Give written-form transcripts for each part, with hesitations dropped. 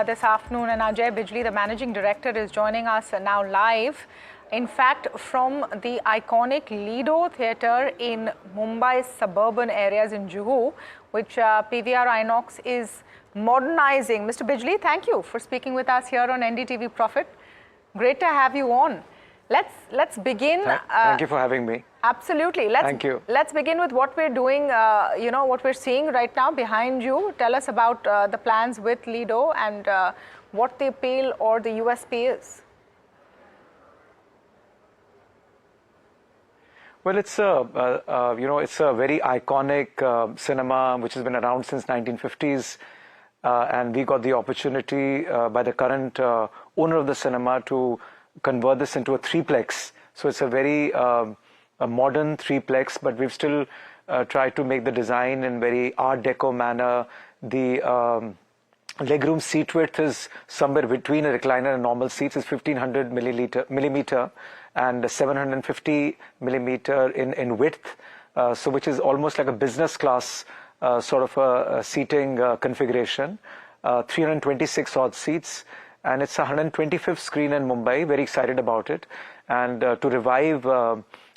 This afternoon, and Ajay Bijli, the managing director, is joining us now live. In fact, from the iconic Lido Theater in Mumbai's suburban areas in Juhu, which PVR Inox is modernizing. Mr. Bijli, thank you for speaking with us here on NDTV Profit. Great to have you on. Let's begin. Thank you for having me. Absolutely. Thank you. Let's begin with what we're doing, what we're seeing right now behind you. Tell us about the plans with Lido and what the appeal or the USP is. Well, it's a very iconic cinema which has been around since 1950s, and we got the opportunity by the current owner of the cinema to convert this into a threeplex. So it's a very a modern threeplex, but we've still tried to make the design in very Art Deco manner. The legroom seat width is somewhere between a recliner and normal seats. It's 1500 millimeter and 750 millimeter in width, so which is almost like a business class sort of a seating configuration. 326 odd seats. And it's a 125th screen in Mumbai. Very excited about it. And to revive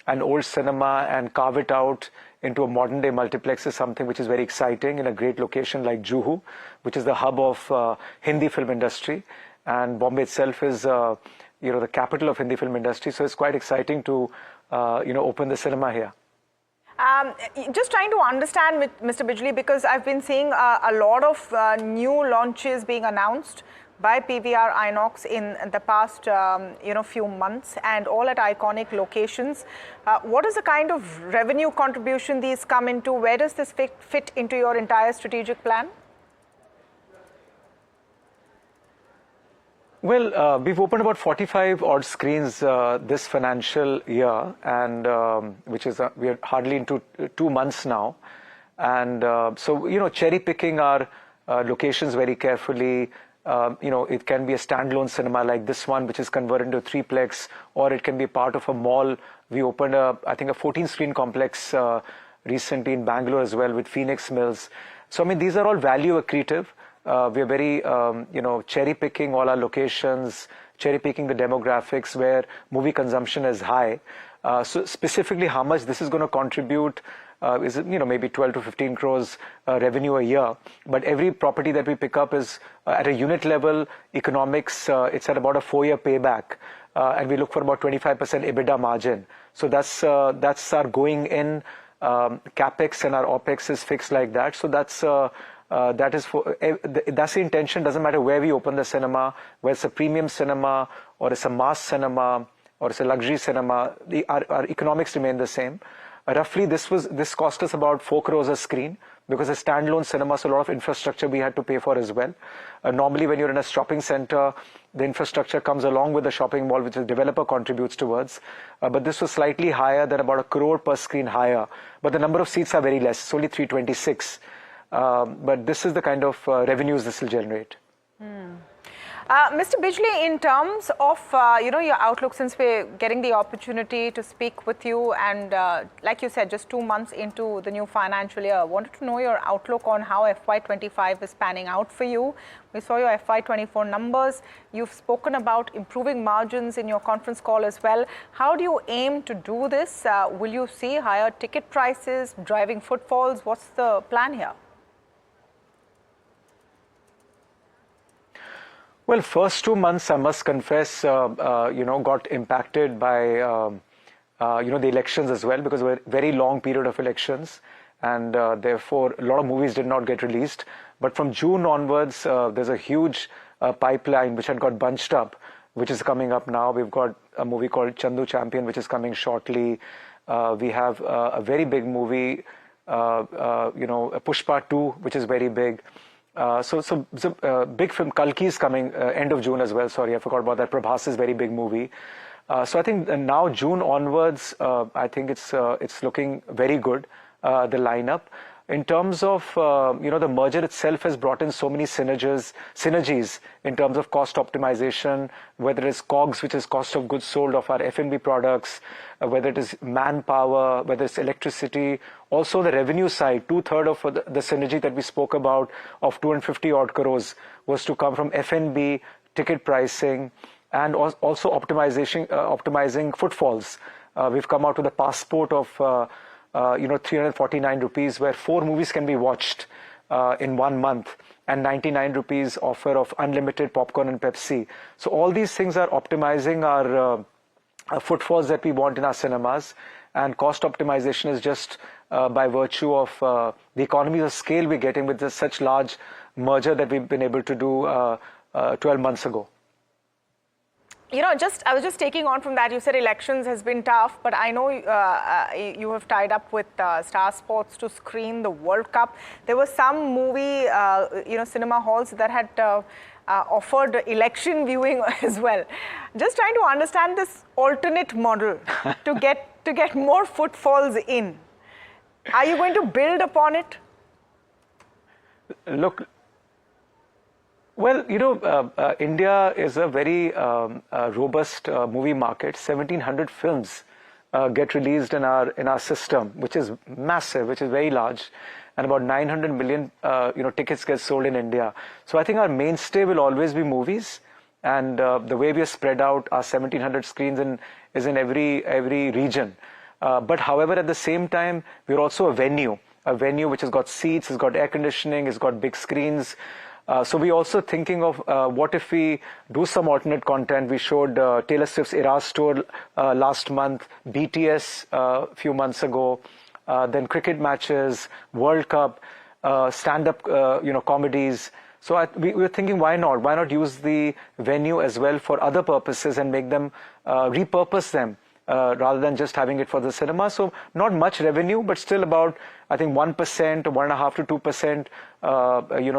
an old cinema and carve it out into a modern day multiplex is something which is very exciting in a great location like Juhu, which is the hub of Hindi film industry. And Bombay itself is the capital of Hindi film industry. So it's quite exciting to open the cinema here. Just trying to understand with Mr. Bijli, because I've been seeing a lot of new launches being announced by PVR Inox in the past few months, and all at iconic locations. What is the kind of revenue contribution these come into? Where does this fit into your entire strategic plan? Well, we've opened about 45 odd screens this financial year, and which is we are hardly into 2 months now. And so cherry picking our locations very carefully. It can be a standalone cinema like this one, which is converted into a threeplex, or it can be part of a mall. We opened I think a 14-screen complex recently in Bangalore as well with Phoenix Mills. So these are all value accretive. We are very cherry picking all our locations, cherry picking the demographics where movie consumption is high. So specifically how much this is going to contribute is maybe 12 to 15 crores revenue a year. But every property that we pick up is at a unit level economics. It's at about a 4-year payback, and we look for about 25% EBITDA margin. So that's our going in capex, and our opex is fixed like that. So that's the intention. Doesn't matter where we open the cinema, whether it's a premium cinema or it's a mass cinema or it's a luxury cinema, our economics remain the same. Roughly, this cost us about 4 crores a screen, because a standalone cinema, so a lot of infrastructure we had to pay for as well. Normally, when you're in a shopping center, the infrastructure comes along with the shopping mall, which the developer contributes towards. But this was slightly higher than about 1 crore per screen higher. But the number of seats are very less. It's only 326. But this is the kind of revenues this will generate. Mr. Bijli, in terms of your outlook, since we're getting the opportunity to speak with you, and like you said, just 2 months into the new financial year, I wanted to know your outlook on how FY25 is panning out for you. We saw your FY24 numbers. You've spoken about improving margins in your conference call as well. How do you aim to do this? Will you see higher ticket prices, driving footfalls? What's the plan here? Well, first 2 months, I must confess, got impacted by, the elections as well, because it was a very long period of elections, and therefore a lot of movies did not get released. But from June onwards, there's a huge pipeline which had got bunched up, which is coming up now. We've got a movie called Chandu Champion, which is coming shortly. We have a very big movie, Pushpa 2, which is very big. So big film, Kalki is coming end of June as well. Sorry, I forgot about that. Prabhas is very big movie. So I think now June onwards, I think it's looking very good, the lineup. In terms of, the merger itself has brought in so many synergies in terms of cost optimization, whether it's COGS, which is cost of goods sold of our F&B products, whether it is manpower, whether it's electricity. Also the revenue side, 2/3 of the synergy that we spoke about of 250 odd crores was to come from F&B, ticket pricing, and also optimizing footfalls. We've come out with a passport of 349 rupees, where 4 movies can be watched in 1 month, and 99 rupees offer of unlimited popcorn and Pepsi. So all these things are optimizing our footfalls that we want in our cinemas, and cost optimization is just by virtue of the economies of scale we're getting with this such large merger that we've been able to do 12 months ago. I was just taking on from that. You said elections has been tough, but I know you have tied up with Star Sports to screen the World Cup. There were some movie, cinema halls that had offered election viewing as well. Just trying to understand this alternate model to get more footfalls in. Are you going to build upon it? Look. Well, India is a very robust movie market. 1,700 films get released in our system, which is massive, which is very large, and about 900 million tickets get sold in India. So I think our mainstay will always be movies, and the way we are spread out, our 1,700 screens is in every region. But however, at the same time, we're also a venue which has got seats, has got air conditioning, has got big screens. So we're also thinking of what if we do some alternate content. We showed Taylor Swift's Eras Tour last month, BTS a few months ago, then cricket matches, World Cup, stand-up comedies. So we were thinking, why not use the venue as well for other purposes and make them repurpose them rather than just having it for the cinema. So not much revenue, but still about, I think, 1%, 1.5% to 2%,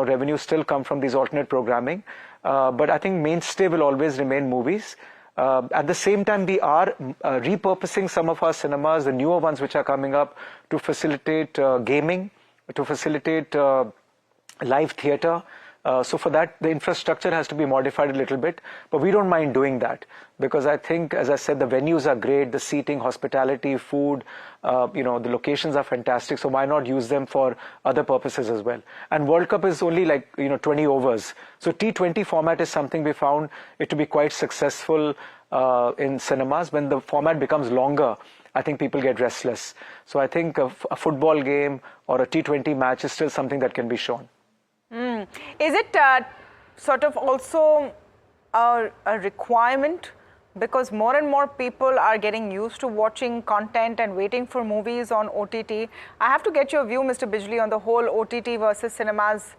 revenue still come from these alternate programming. But I think mainstay will always remain movies. At the same time, we are repurposing some of our cinemas, the newer ones which are coming up, to facilitate gaming, to facilitate live theater. So for that, the infrastructure has to be modified a little bit, but we don't mind doing that, because I think, as I said, the venues are great, the seating, hospitality, food, the locations are fantastic. So why not use them for other purposes as well? And World Cup is only 20 overs. So T20 format is something we found it to be quite successful in cinemas. When the format becomes longer, I think people get restless. So I think a football game or a T20 match is still something that can be shown. Is it sort of also a requirement, because more and more people are getting used to watching content and waiting for movies on OTT? I have to get your view, Mr. Bijli, on the whole OTT versus cinemas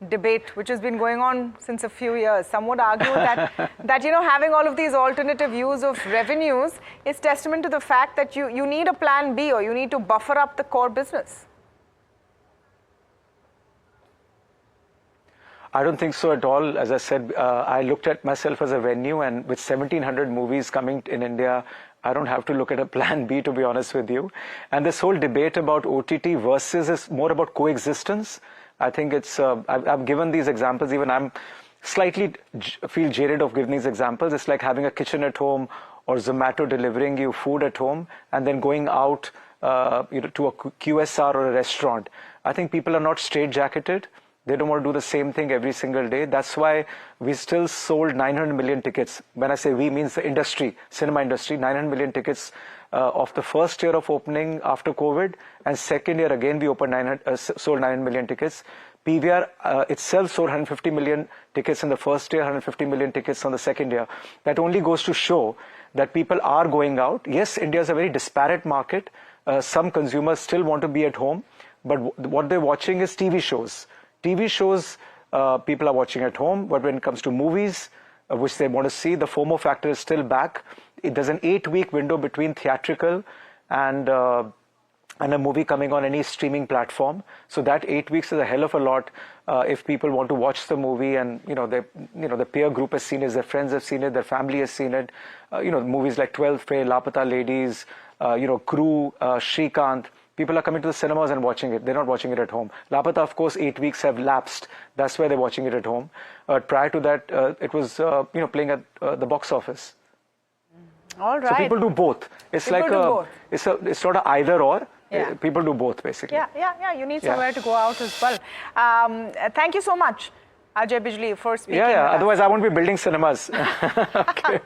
debate, which has been going on since a few years. Some would argue that having all of these alternative views of revenues is testament to the fact that you need a plan B, or you need to buffer up the core business. I don't think so at all. As I said, I looked at myself as a venue, and with 1,700 movies coming in India, I don't have to look at a plan B, to be honest with you. And this whole debate about OTT versus is more about coexistence. I think it's, I've given these examples, even I'm slightly feel jaded of giving these examples. It's like having a kitchen at home, or Zomato delivering you food at home, and then going out to a QSR or a restaurant. I think people are not straitjacketed. They don't want to do the same thing every single day. That's why we still sold 900 million tickets. When I say we, means the industry, cinema industry, 900 million tickets of the first year of opening after COVID. And second year, again, we sold 900 million tickets. PVR itself sold 150 million tickets in the first year, 150 million tickets on the second year. That only goes to show that people are going out. Yes, India is a very disparate market. Some consumers still want to be at home, but what they're watching is TV shows. TV shows people are watching at home, but when it comes to movies, which they want to see, the FOMO factor is still back. There's an 8-week window between theatrical and a movie coming on any streaming platform. So that 8 weeks is a hell of a lot if people want to watch the movie, and the peer group has seen it, their friends have seen it, their family has seen it. Movies like 12th Fail, Lapata Ladies, Crew, Shrikant. People are coming to the cinemas and watching it. They're not watching it at home. Lapata, of course, 8 weeks have lapsed. That's why they're watching it at home. Prior to that, it was playing at the box office. All right. So people do both. It's People like do both. It's not a either or. Yeah. People do both basically. Yeah. You need somewhere to go out as well. Thank you so much, Ajay Bijli, for speaking. Yeah. Otherwise, I won't be building cinemas. Okay.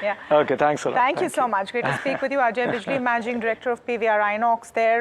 Yeah. Okay. Thanks a lot. Thank you so much. Great to speak with you, Ajay Bijli, Managing Director of PVR Inox there.